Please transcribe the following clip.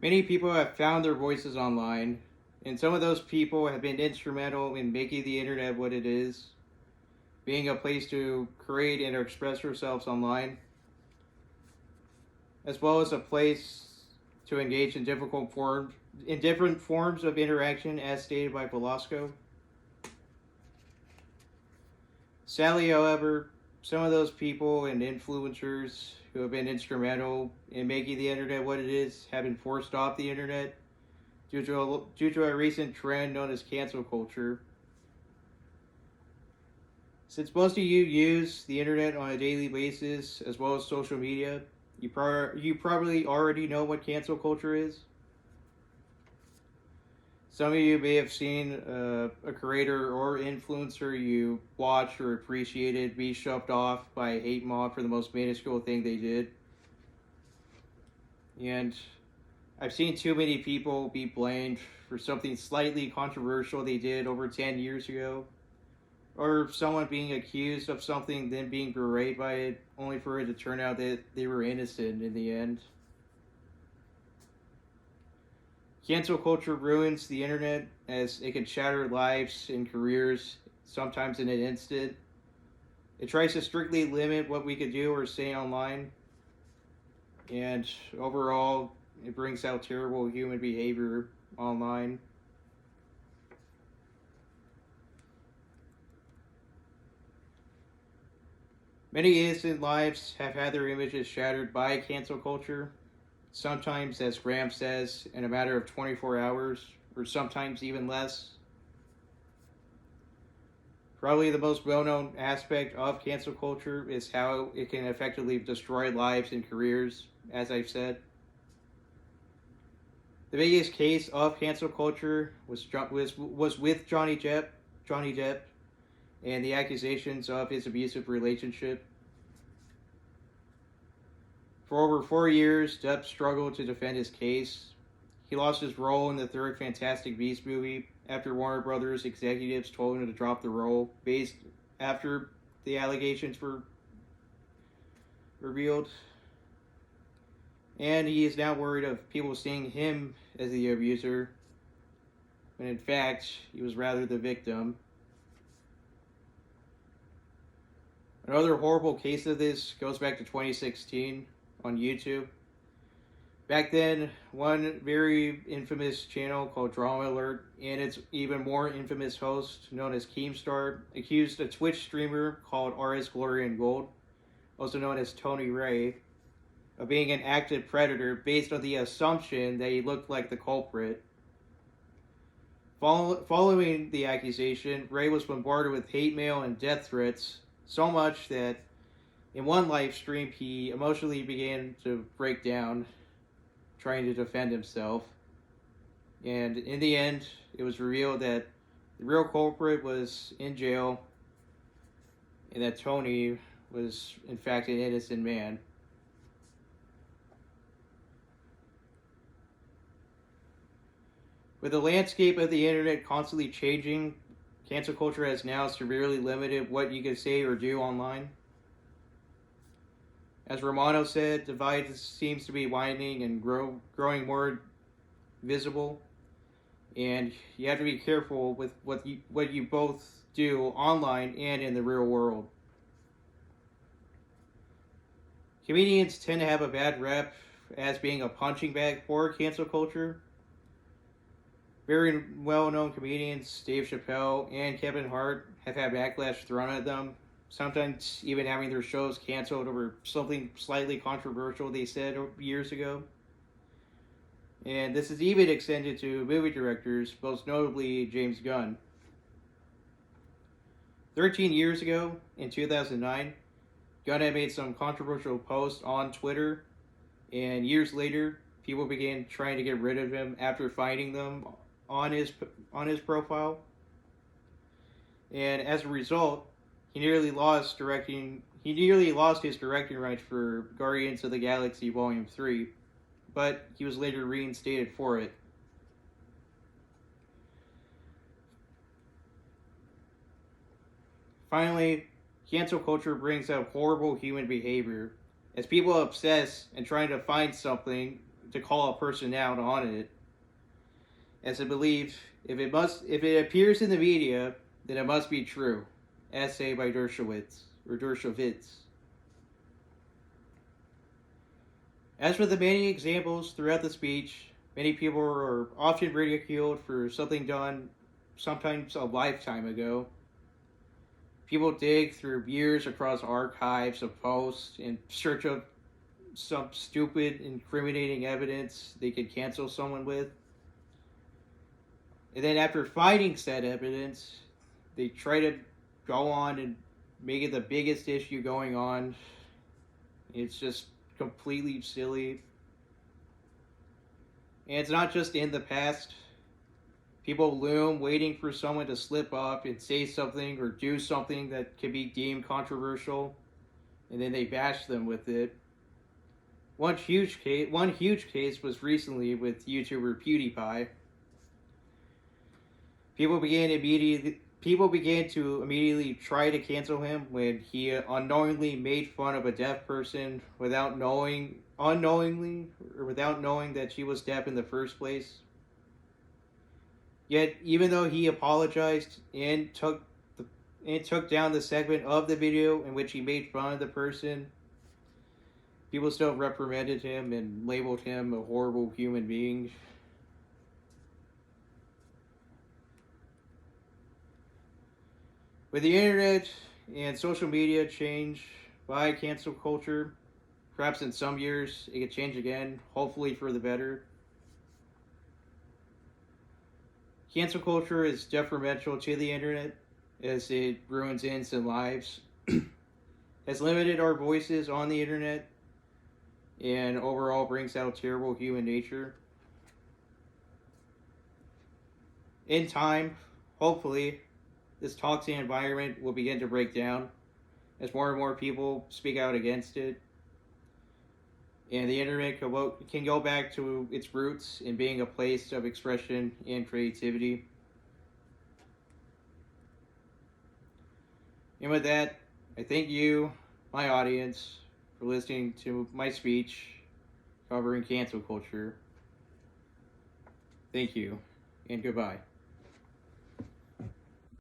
Many people have found their voices online, and some of those people have been instrumental in making the internet what it is, being a place to create and express yourselves online, as well as a place to engage in different forms of interaction, as stated by Velasco. Sadly, however, some of those people and influencers who have been instrumental in making the internet what it is have been forced off the internet due to a recent trend known as cancel culture. Since most of you use the internet on a daily basis as well as social media, you probably already know what cancel culture is. Some of you may have seen a creator or influencer you watched or appreciated be shoved off by a hate mob for the most minuscule thing they did. And I've seen too many people be blamed for something slightly controversial they did over 10 years ago, or someone being accused of something, then being berated by it, only for it to turn out that they were innocent in the end. Cancel culture ruins the internet as it can shatter lives and careers, sometimes in an instant. It tries to strictly limit what we could do or say online, and overall, it brings out terrible human behavior online. Many innocent lives have had their images shattered by cancel culture, sometimes, as Graham says, in a matter of 24 hours, or sometimes even less. Probably the most well known aspect of cancel culture is how it can effectively destroy lives and careers, as I've said. The biggest case of cancel culture was with Johnny Depp, and the accusations of his abusive relationship. For over 4 years, Depp struggled to defend his case. He lost his role in the third Fantastic Beasts movie after Warner Brothers executives told him to drop the role based after the allegations were revealed. And he is now worried of people seeing him as the abuser, when in fact, he was rather the victim. Another horrible case of this goes back to 2016 on YouTube. Back then, one very infamous channel called Drama Alert and its even more infamous host, known as Keemstar, accused a Twitch streamer called RS Glory and Gold, also known as Tony Ray, of being an active predator based on the assumption that he looked like the culprit. Following the accusation, Ray was bombarded with hate mail and death threats, so much that in one live stream he emotionally began to break down, trying to defend himself. And in the end, it was revealed that the real culprit was in jail, and that Tony was in fact an innocent man. With the landscape of the internet constantly changing, cancel culture has now severely limited what you can say or do online. As Romano said, the divide seems to be widening and growing more visible, and you have to be careful with what you both do online and in the real world. Comedians tend to have a bad rep as being a punching bag for cancel culture. Very well-known comedians, Dave Chappelle and Kevin Hart, have had backlash thrown at them, sometimes even having their shows canceled over something slightly controversial they said years ago. And this is even extended to movie directors, most notably James Gunn. 13 years ago, in 2009, Gunn had made some controversial posts on Twitter, and years later, people began trying to get rid of him after finding them on his profile. And as a result, he nearly lost his directing rights for Guardians of the Galaxy Volume 3, but he was later reinstated for it. Finally, cancel culture brings out horrible human behavior. As people obsess and trying to find something to call a person out on it, as I believe if it appears in the media, then it must be true. Essay by Dershowitz. As for the many examples throughout the speech, many people are often ridiculed for something done sometimes a lifetime ago. People dig through years across archives of posts in search of some stupid, incriminating evidence they could cancel someone with. And then after finding said evidence, they try to go on and make it the biggest issue going on. It's just completely silly. And it's not just in the past. People loom waiting for someone to slip up and say something or do something that can be deemed controversial, and then they bash them with it. One huge case was recently with YouTuber PewDiePie. People began to immediately try to cancel him when he unknowingly made fun of a deaf person without knowing that she was deaf in the first place. Yet, even though he apologized and took down the segment of the video in which he made fun of the person, people still reprimanded him and labeled him a horrible human being. With the internet and social media change by cancel culture, perhaps in some years it could change again, hopefully for the better. Cancel culture is detrimental to the internet as it ruins innocent lives, has limited our voices on the internet, and overall brings out terrible human nature. In time, hopefully, this toxic environment will begin to break down as more and more people speak out against it. And the internet can go back to its roots in being a place of expression and creativity. And with that, I thank you, my audience, for listening to my speech covering cancel culture. Thank you, and goodbye.